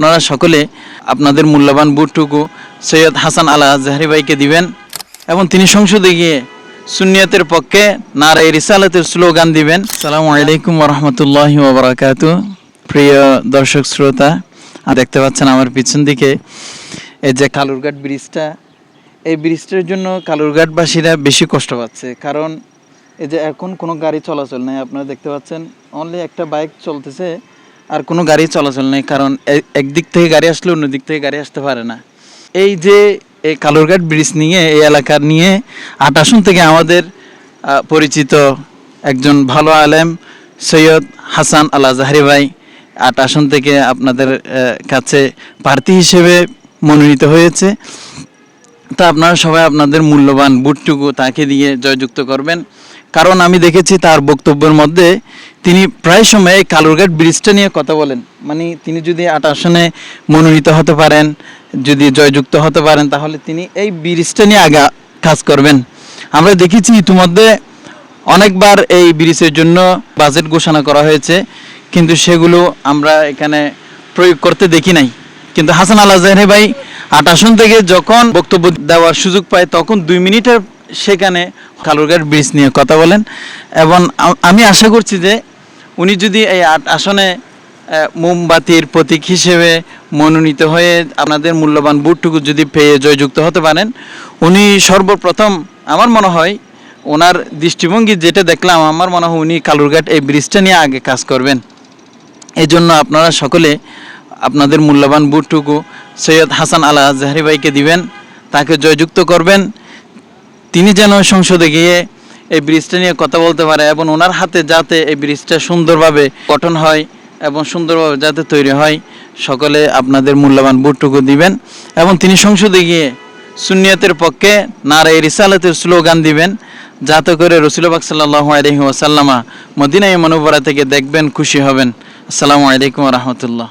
আপনারা সকলে আপনাদের মূল্যবান ভোটটুকু সৈয়দ হাসান আল আজহারী ভাইকে দিবেন এবং তিনি সংসদে গিয়ে সুন্নিয়তের পক্ষে নারে রিসালাতের স্লোগান দিবেন। আসসালামু আলাইকুম ওয়া রাহমাতুল্লাহি ওয়া বারাকাতুহু। প্রিয় দর্শক শ্রোতা, দেখতে পাচ্ছেন আমার পিছন দিকে এই যে কালুরঘাট ব্রিজটা, এই ব্রিজটার জন্য কালুরঘাটবাসীরা বেশি কষ্ট পাচ্ছে। কারণ এই যে এখন কোনো গাড়ি চলাচল নেই, আপনারা দেখতে পাচ্ছেন অনলি একটা বাইক চলতেছে, আর কোনো গাড়ি চলাচল নেই। কারণ একদিক থেকে গাড়ি আসলে অন্য দিক থেকে গাড়ি আসতে পারে না। এই যে এই কালুরঘাট ব্রিজ নিয়ে, এই এলাকার নিয়ে ৮ আসন থেকে আমাদের পরিচিত একজন ভালো আলেম সৈয়দ হাসান আল আজহারী ভাই ৮ আসন থেকে আপনাদের কাছে প্রার্থী হিসেবে মনোনীত হয়েছে। তা আপনারা সবাই আপনাদের মূল্যবান ভোটটুকু তাকে দিয়ে জয়যুক্ত করবেন। কারণ আমি দেখেছি তার বক্তব্যের মধ্যে তিনি প্রায় সময় এই কালুরঘাট ব্রিজটা নিয়ে কথা বলেন। মানে তিনি যদি ৮ আসনে মনোনীত হতে পারেন, যদি জয়যুক্ত হতে পারেন, তাহলে তিনি এই ব্রিজটা নিয়ে আগে কাজ করবেন। আমরা দেখেছি ইতিমধ্যে অনেকবার এই ব্রিজের জন্য বাজেট ঘোষণা করা হয়েছে, কিন্তু সেগুলো আমরা এখানে প্রয়োগ করতে দেখি নাই। কিন্তু হাসান আল আজহারী ভাই ৮ আসন থেকে যখন বক্তব্য দেওয়ার সুযোগ পায়, তখন 2 মিনিটের সেখানে কালুরঘাট ব্রিজ নিয়ে কথা বলেন। এবং আমি আশা করছি যে উনি যদি এই ৮ আসনে মোমবাতির প্রতীক হিসেবে মনোনীত হয়ে আপনাদের মূল্যবান ভোটটুকু যদি পেয়ে জয়যুক্ত হতে পারেন, উনি সর্বপ্রথম, আমার মনে হয় ওনার দৃষ্টিভঙ্গি যেটা দেখলাম, আমার মনে হয় উনি কালুরঘাট এই ব্রিজটা নিয়ে আগে কাজ করবেন। এই জন্য আপনারা সকলে আপনাদের মূল্যবান ভোটটুকু সৈয়দ হাসান আল আজহারী ভাইকে দিবেন, তাকে জয়যুক্ত করবেন। তিনি যেন সংসদে গিয়ে এই ব্রিজটা নিয়ে কথা বলতে পারে এবং ওনার হাতে যাতে এই ব্রিজটা সুন্দরভাবে গঠন হয় এবং সুন্দরভাবে যাতে তৈরি হয়, সকলে আপনাদের মূল্যবান ভোটটুকু দিবেন এবং তিনি সংসদে গিয়ে সুন্নিয়তের পক্ষে নারে রিসালাতের স্লোগান দিবেন, যাতে করে রাসূলুল্লাহ সাল্লাল্লাহু আলাইহি ওয়াসাল্লাম মদিনা মুনাওয়ারা থেকে দেখবেন, খুশি হবেন। আসসালামু আলাইকুম ওয়া রাহমাতুল্লাহ।